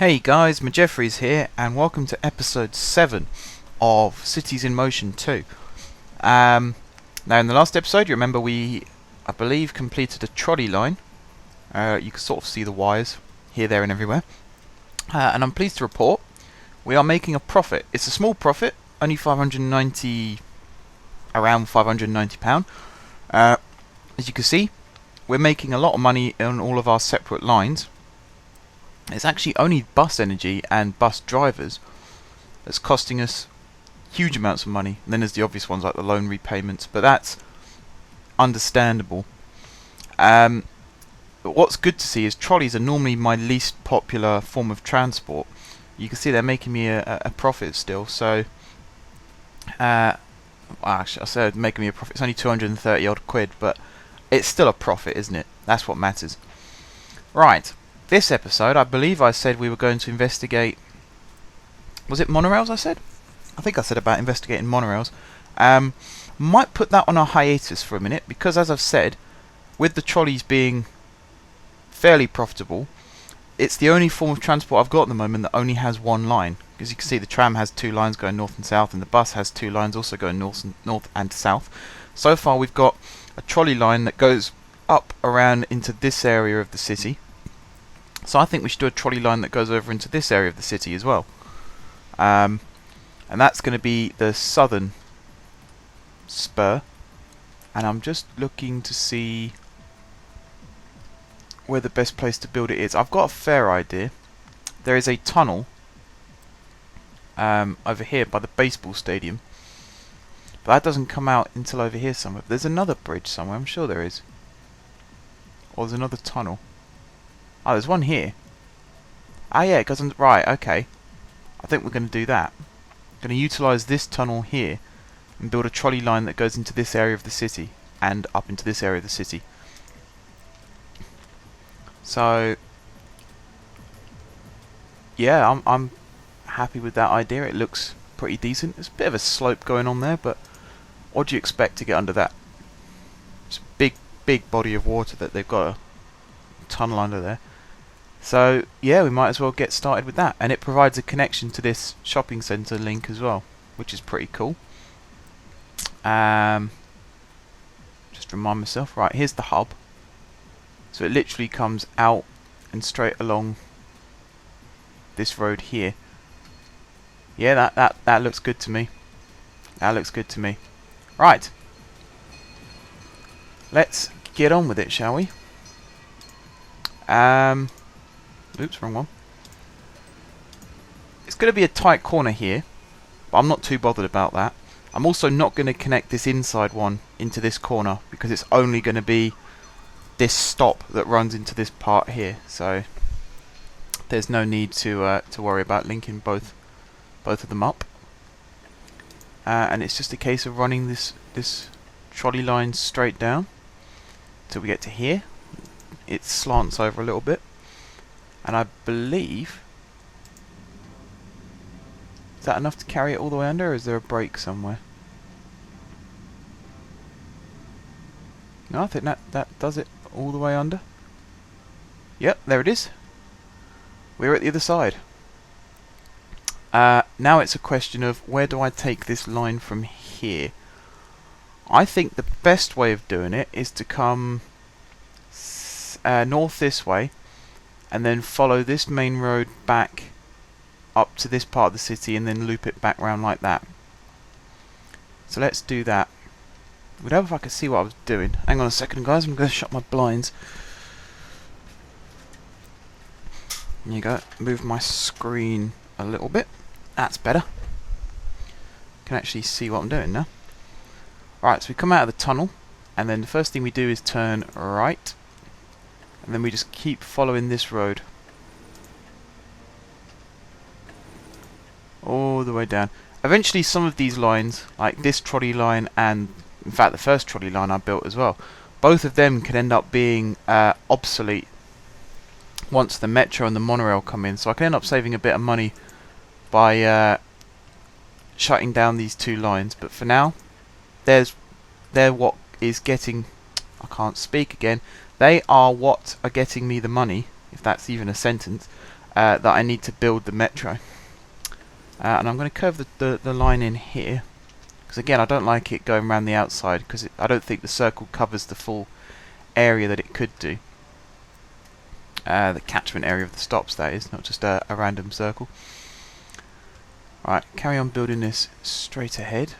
Hey guys, Jeffries here, and welcome to episode 7 of Cities in Motion 2. Now in the last episode, you remember I believe, completed a trolley line. You can sort of see the wires here, there and everywhere. And I'm pleased to report, we are making a profit. It's a small profit, only around £590. As you can see, we're making a lot of money on all of our separate lines. It's actually only bus energy and bus drivers that's costing us huge amounts of money. And then there's the obvious ones like the loan repayments, but that's understandable. But what's good to see is trolleys are normally my least popular form of transport. You can see they're making me a profit still. So, actually, I said making me a profit. It's only 230 odd quid, but it's still a profit, isn't it? That's what matters. Right. This episode, I believe I said we were going to investigate... Was it monorails I said? I think I said about investigating monorails. Might put that on a hiatus for a minute, because as I've said, with the trolleys being fairly profitable, it's the only form of transport I've got at the moment that only has one line. As you can see, the tram has 2 lines going north and south, and the bus has 2 lines also going north and south. So far we've got a trolley line that goes up around into this area of the city. So I think we should do a trolley line that goes over into this area of the city as well. And that's going to be the southern spur. And I'm just looking to see where the best place to build it is. I've got a fair idea. There is a tunnel over here by the baseball stadium. But that doesn't come out until over here somewhere. There's another bridge somewhere, I'm sure there is. Or there's another tunnel. Oh, there's one here. Ah, yeah, it goes on. Right, okay. I think we're going to do that. Going to utilise this tunnel here and build a trolley line that goes into this area of the city and up into this area of the city. So, yeah, I'm happy with that idea. It looks pretty decent. There's a bit of a slope going on there, but what do you expect to get under that? It's a big body of water that they've got a tunnel under there. So yeah, we might as well get started with that, and it provides a connection to this shopping centre link as well, which is pretty cool. Just remind myself, right, here's the hub. So it literally comes out and straight along this road here. Yeah, that looks good to me. That looks good to me. Right, let's get on with it, shall we? Oops, wrong one. It's going to be a tight corner here, but I'm not too bothered about that. I'm also not going to connect this inside one into this corner, because it's only going to be this stop that runs into this part here. So there's no need to worry about linking both of them up. And it's just a case of running this trolley line straight down till we get to here. It slants over a little bit. And I believe... Is that enough to carry it all the way under, or is there a break somewhere? No, I think that does it all the way under. Yep, there it is. We're at the other side. Now it's a question of where do I take this line from here? I think the best way of doing it is to come north this way, and then follow this main road back up to this part of the city, and then loop it back round like that. So let's do that. Would help if I could see what I was doing. Hang on a second, guys. I'm going to shut my blinds. There you go. Move my screen a little bit. That's better. Can actually see what I'm doing now. Right, so we come out of the tunnel, and then the first thing we do is turn right. And then we just keep following this road all the way down. Eventually some of these lines, like this trolley line and in fact the first trolley line I built as well, both of them can end up being obsolete once the metro and the monorail come in. So I can end up saving a bit of money by shutting down these 2 lines. But for now, they're what is getting... I can't speak again. They are what are getting me the money, if that's even a sentence, that I need to build the metro. And I'm going to curve the line in here, because again I don't like it going around the outside, because I don't think the circle covers the full area that it could do. The catchment area of the stops, that is, not just a random circle. Right, carry on building this straight ahead.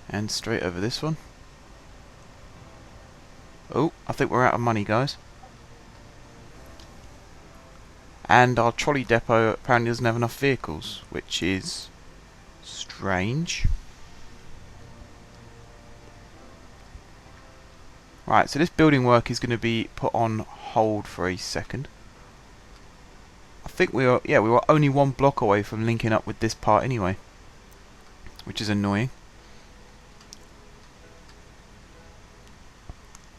And straight over this one. Oh, I think we're out of money, guys. And our trolley depot apparently doesn't have enough vehicles, which is strange. Right, so this building work is going to be put on hold for a second. I think we were only one block away from linking up with this part anyway, which is annoying.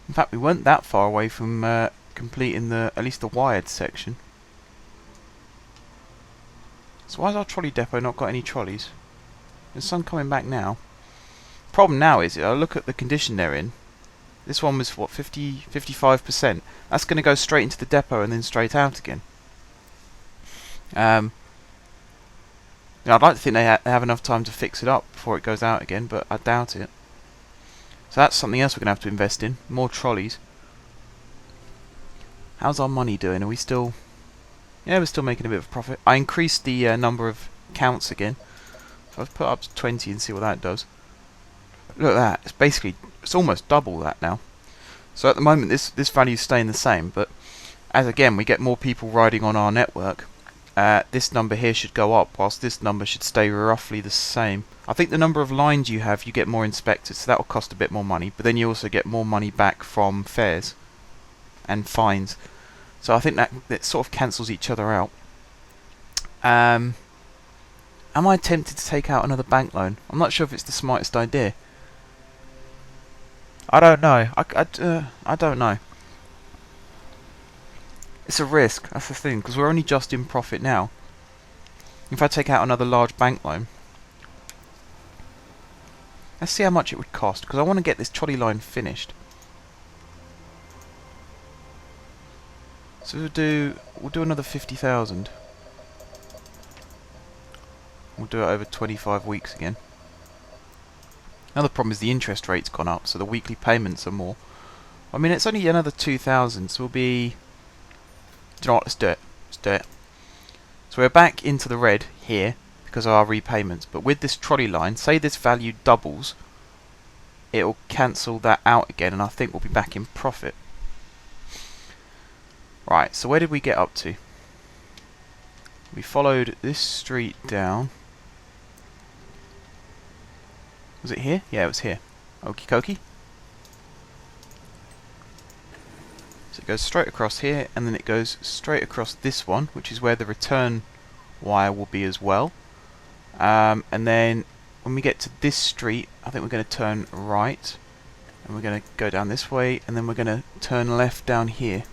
In fact, we weren't that far away from completing at least the wired section. So why has our trolley depot not got any trolleys? Is the sun coming back now? Problem now is, I look at the condition they're in. This one was, what, 55%? That's going to go straight into the depot and then straight out again. I'd like to think they have enough time to fix it up before it goes out again, but I doubt it. So that's something else we're going to have to invest in. More trolleys. How's our money doing? Are we still... Yeah, we're still making a bit of a profit. I increased the number of counts again. So I've put up to 20 and see what that does. Look at that. It's almost double that now. So at the moment this value is staying the same, but as again we get more people riding on our network, this number here should go up, whilst this number should stay roughly the same. I think the number of lines you have, you get more inspectors, so that will cost a bit more money, but then you also get more money back from fares and fines. So I think that sort of cancels each other out. Am I tempted to take out another bank loan? I'm not sure if it's the smartest idea. I don't know. I don't know. It's a risk, that's the thing, because we're only just in profit now. If I take out another large bank loan, let's see how much it would cost, because I want to get this trolley line finished. So we'll do another 50,000. We'll do it over 25 weeks again. Another problem is the interest rate's gone up, so the weekly payments are more. I mean, it's only another 2,000, so we'll be... Do you know what? Let's do it. Let's do it. So we're back into the red here because of our repayments. But with this trolley line, say this value doubles, it'll cancel that out again, and I think we'll be back in profit. Right, so where did we get up to? We followed this street down. Was it here? Yeah, it was here. Okie dokie. So it goes straight across here, and then it goes straight across this one, which is where the return wire will be as well. And then when we get to this street, I think we're going to turn right, and we're going to go down this way, and then we're going to turn left down here,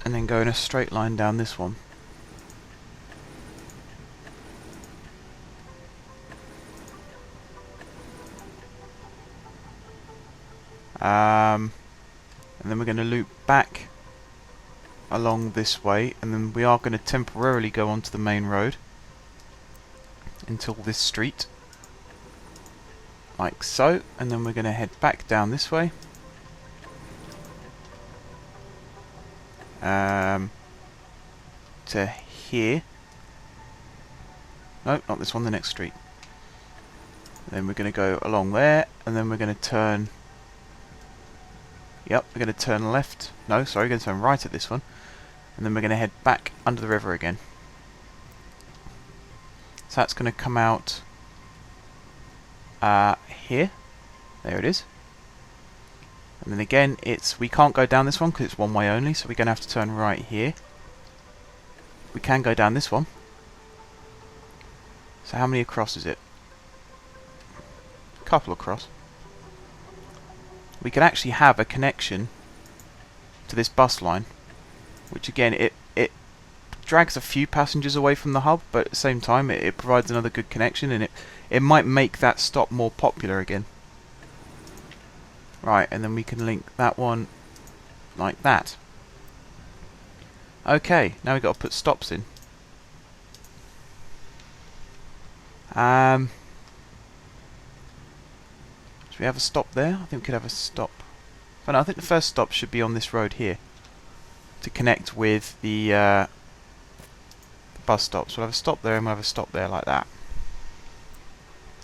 and then go in a straight line down this one. And then we're going to loop back along this way, and then we are going to temporarily go onto the main road until this street, like so, and then we're going to head back down this way to here. No, not this one, the next street. Then we're going to go along there, and then we're going to turn... Yep, we're going to turn left. No, sorry, we're going to turn right at this one. And then we're going to head back under the river again. So that's going to come out here. There it is. And then again, we can't go down this one because it's one way only, so we're going to have to turn right here. We can go down this one. So how many across is it? A couple across. We can actually have a connection to this bus line, which again it drags a few passengers away from the hub, but at the same time it provides another good connection, and it might make that stop more popular again. Right, and then we can link that one like that. Okay, now we've got to put stops in. Should we have a stop there? I think we could have a stop. But no, I think the first stop should be on this road here to connect with the bus stops. We'll have a stop there and we'll have a stop there like that.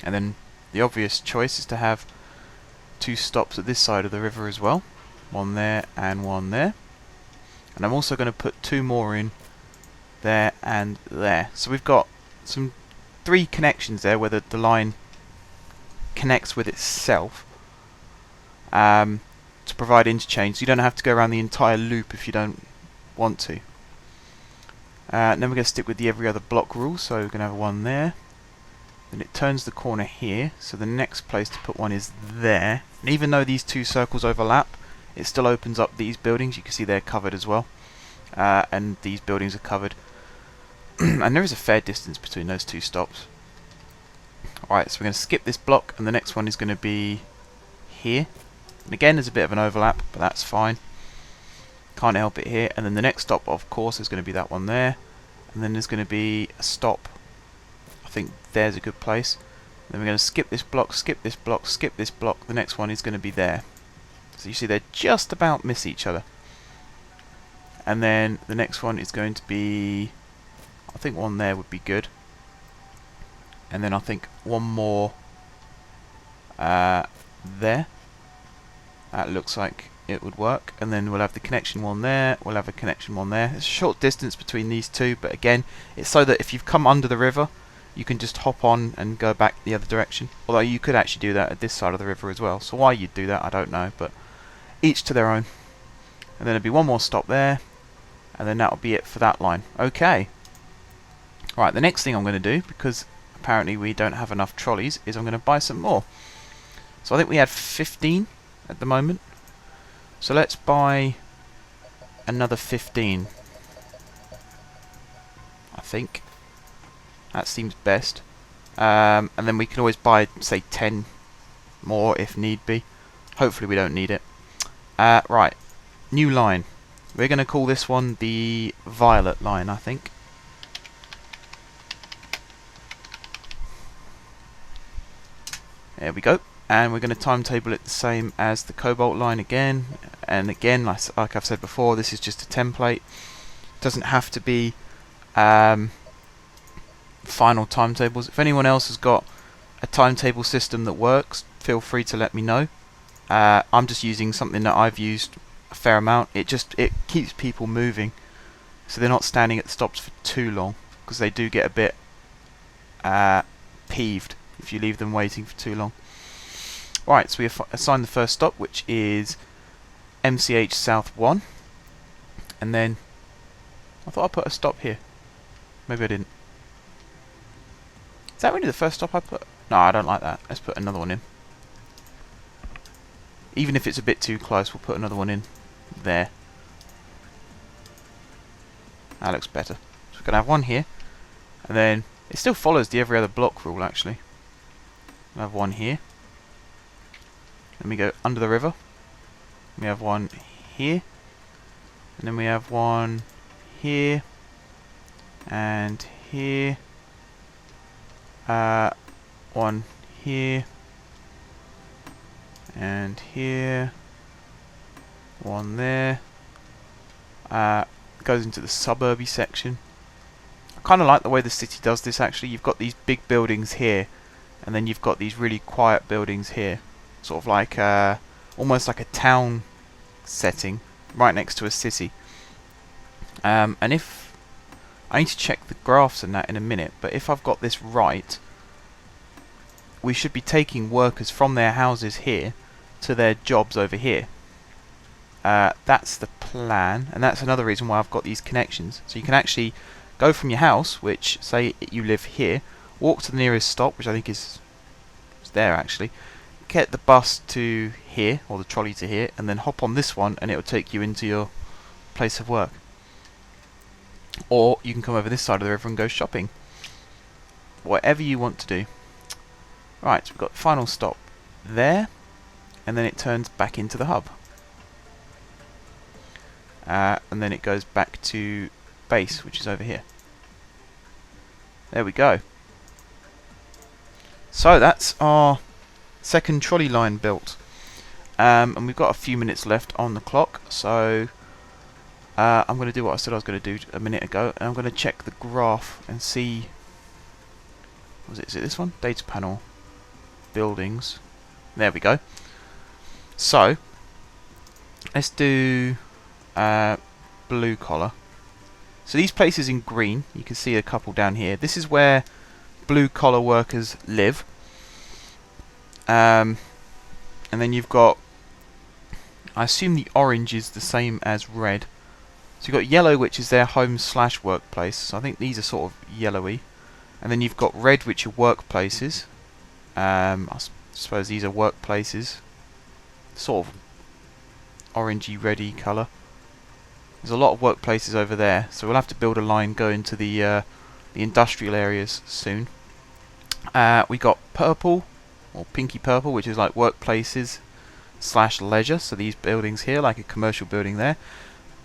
And then the obvious choice is to have 2 stops at this side of the river as well. One there and one there. And I'm also going to put 2 more in there and there. So we've got 3 connections there where the line connects with itself to provide interchange. So you don't have to go around the entire loop if you don't want to. And then we're going to stick with the every other block rule. So we're going to have one there. Then it turns the corner here. So the next place to put one is there. And even though these 2 circles overlap, it still opens up these buildings. You can see they're covered as well. And these buildings are covered. And there is a fair distance between those 2 stops. Alright, so we're going to skip this block, and the next one is going to be here. And again, there's a bit of an overlap, but that's fine. Can't help it here. And then the next stop, of course, is going to be that one there. And then there's going to be a stop. I think there's a good place. Then we're going to skip this block, skip this block, skip this block. The next one is going to be there. So you see they just about miss each other. And then the next one is going to be, I think one there would be good. And then I think one more there. That looks like it would work. And then we'll have the connection one there, we'll have a connection one there. It's a short distance between these 2, but again, it's so that if you've come under the river, you can just hop on and go back the other direction. Although you could actually do that at this side of the river as well. So why you'd do that, I don't know, but each to their own. And then there'll be one more stop there, and then that'll be it for that line. Okay. Alright, the next thing I'm going to do, because apparently we don't have enough trolleys, is I'm going to buy some more. So I think we had 15 at the moment. So let's buy another 15. I think that seems best. And then we can always buy, say, 10 more if need be. Hopefully we don't need it. Right, new line. We're going to call this one the violet line, I think. There we go. And we're going to timetable it the same as the cobalt line again. And again, like I've said before, this is just a template. It doesn't have to be final timetables. If anyone else has got a timetable system that works, feel free to let me know. I'm just using something that I've used a fair amount. It keeps people moving, so they're not standing at the stops for too long, because they do get a bit peeved if you leave them waiting for too long. Right, so we assign the first stop, which is MCH South 1, and then I thought I put a stop here. Maybe I didn't. Is that really the first stop I put? No, I don't like that. Let's put another one in. Even if it's a bit too close, we'll put another one in there. That looks better. So we're going to have one here, and then it still follows the every other block rule, actually. We'll have one here. Then we go under the river. We have one here, and then we have one here, and here, one here, and here, one there. Goes into the suburby section. I kind of like the way the city does this, actually. You've got these big buildings here, and then you've got these really quiet buildings here. Sort of like almost like a town setting right next to a city. And if I need to check the graphs and that in a minute, but if I've got this right, we should be taking workers from their houses here to their jobs over here. That's the plan, and that's another reason why I've got these connections. So you can actually go from your house, which, say you live here, walk to the nearest stop, which I think is there actually, get the bus to here, or the trolley to here, and then hop on this one, and it will take you into your place of work. Or you can come over this side of the river and go shopping. Whatever you want to do. Right, so we've got the final stop there, and then it turns back into the hub. and then it goes back to base, which is over here. There we go. So that's our second trolley line built, and we've got a few minutes left on the clock, so I'm going to do what I said I was going to do a minute ago, and I'm going to check the graph and see, is it this one? Data panel, buildings, there we go. So let's do blue collar. So these places in green, you can see a couple down here. This is where blue collar workers live. And then you've got, I assume the orange is the same as red. So you've got yellow, which is their home / workplace. So I think these are sort of yellowy. And then you've got red, which are workplaces. I suppose these are workplaces. Sort of orangey, reddy colour. There's a lot of workplaces over there, so we'll have to build a line going to the industrial areas soon. We got purple, or pinky purple, which is like workplaces / leisure. So these buildings here, like a commercial building there.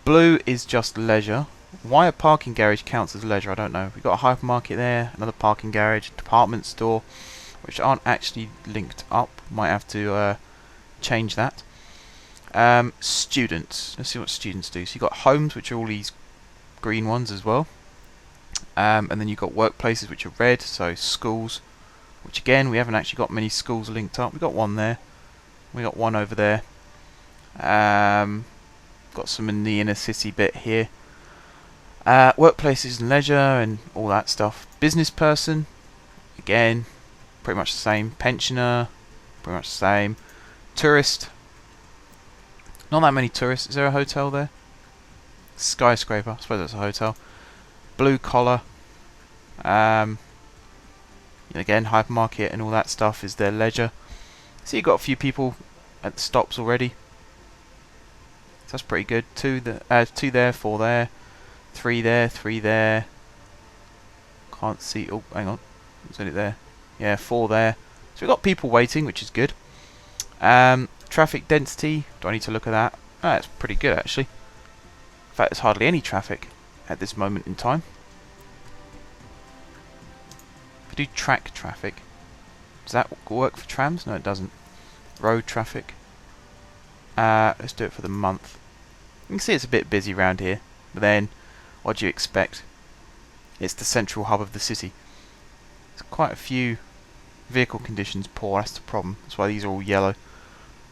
Blue is just leisure. Why a parking garage counts as leisure, I don't know. We've got a hypermarket there, another parking garage, department store, which aren't actually linked up. Might have to change that. Students. Let's see what students do. So you've got homes, which are all these green ones as well. And then you've got workplaces, which are red. So schools, which again, we haven't actually got many schools linked up. We've got one there. We got one over there. Got some in the inner city bit here. Workplaces and leisure and all that stuff. Business person, again, pretty much the same. Pensioner, pretty much the same. Tourist, not that many tourists. Is there a hotel there? Skyscraper, I suppose that's a hotel. Blue collar, again, hypermarket and all that stuff is their leisure. So you've got a few people at the stops already. So that's pretty good. Two there, 4 there, 3 there, 3 there. Can't see. Oh, hang on. Is it there? Yeah, 4 there. So we've got people waiting, which is good. Traffic density. Do I need to look at that? Oh, that's pretty good actually. In fact, there's hardly any traffic at this moment in time. If I do track traffic, does that work for trams? No, it doesn't. Road traffic. Let's do it for the month. You can see it's a bit busy around here, but then what do you expect? It's the central hub of the city. There's quite a few vehicle conditions poor, that's the problem. That's why these are all yellow.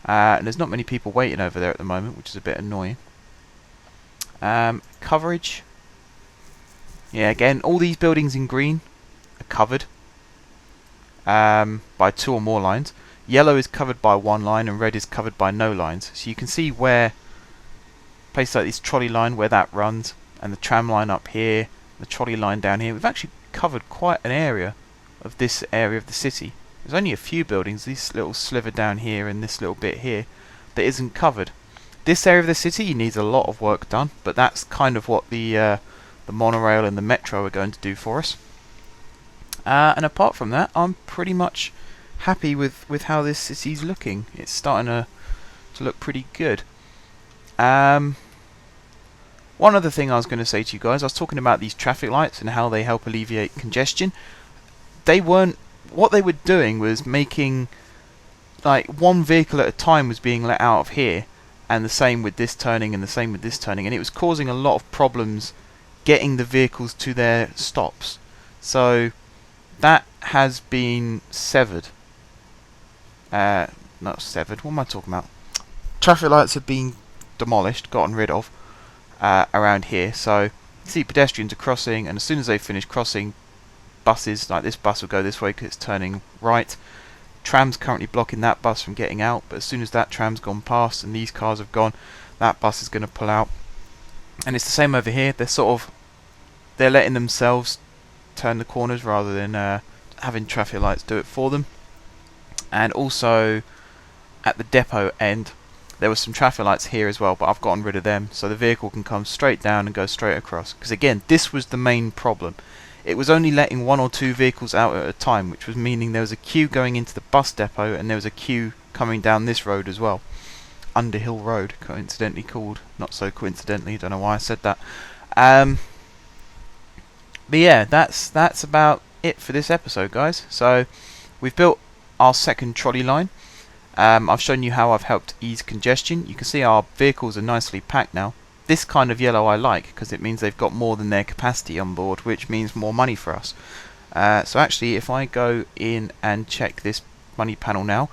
And there's not many people waiting over there at the moment, which is a bit annoying. Coverage. Yeah, again, all these buildings in green are covered by 2 or more lines. Yellow is covered by 1 line and red is covered by no lines. So you can see where places like this trolley line, where that runs, and the tram line up here, the trolley line down here. We've actually covered quite an area of this area of the city. There's only a few buildings, this little sliver down here and this little bit here, that isn't covered. This area of the city needs a lot of work done, but that's kind of what the monorail and the metro are going to do for us. And apart from that, I'm pretty much happy with how this city's looking. It's starting to look pretty good. One other thing I was going to say to you guys, I was talking about these traffic lights and how they help alleviate congestion. What they were doing was making, like, 1 vehicle at a time was being let out of here, and the same with this turning and the same with this turning, and it was causing a lot of problems getting the vehicles to their stops. So that has been severed. Not severed, what am I talking about? Traffic lights have been demolished, gotten rid of around here. So you see pedestrians are crossing, and as soon as they finish crossing, buses, like this bus will go this way because it's turning right. Tram's currently blocking that bus from getting out, but as soon as that tram's gone past and these cars have gone, that bus is going to pull out. And it's the same over here. They're letting themselves turn the corners rather than having traffic lights do it for them. And also at the depot end, there were some traffic lights here as well, but I've gotten rid of them, so the vehicle can come straight down and go straight across. Because again, this was the main problem. It was only letting 1 or 2 vehicles out at a time, which was meaning there was a queue going into the bus depot and there was a queue coming down this road as well. Underhill Road, coincidentally called. Not so coincidentally, don't know why I said that. But yeah, that's about it for this episode, guys. So we've built our second trolley line. I've shown you how I've helped ease congestion. You can see our vehicles are nicely packed now. This kind of yellow I like, because it means they've got more than their capacity on board, which means more money for us. So actually, if I go in and check this money panel now,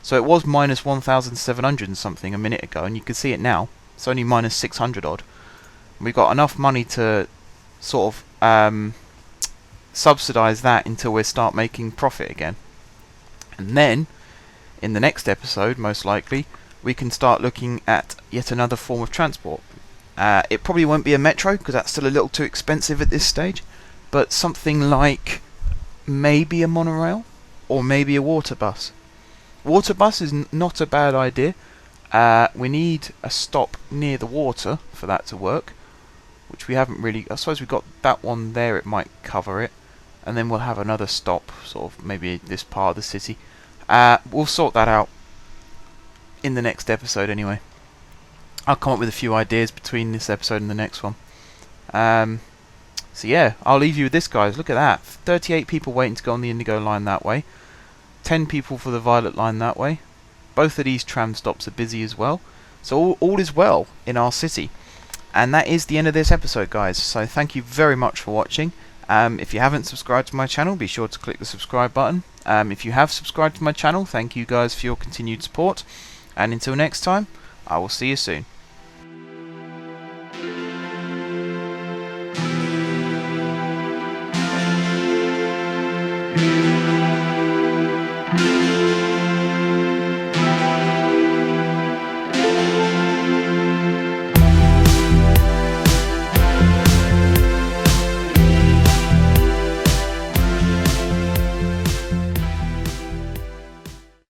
so it was minus 1,700 and something a minute ago, and you can see it now. It's only minus 600 odd. We've got enough money to sort of subsidise that until we start making profit again. And then, in the next episode, most likely, we can start looking at yet another form of transport. It probably won't be a metro, because that's still a little too expensive at this stage, but something like maybe a monorail, or maybe a water bus. Water bus is not a bad idea. We need a stop near the water for that to work, which we haven't really. I suppose we've got that one there, it might cover it, and then we'll have another stop, sort of maybe this part of the city. We'll sort that out in the next episode anyway. I'll come up with a few ideas between this episode and the next one. So yeah, I'll leave you with this, guys. Look at that. 38 people waiting to go on the Indigo line that way. 10 people for the Violet line that way. Both of these tram stops are busy as well. So all is well in our city. And that is the end of this episode, guys. So thank you very much for watching. If you haven't subscribed to my channel, be sure to click the subscribe button. If you have subscribed to my channel, thank you guys for your continued support. And until next time, I will see you soon.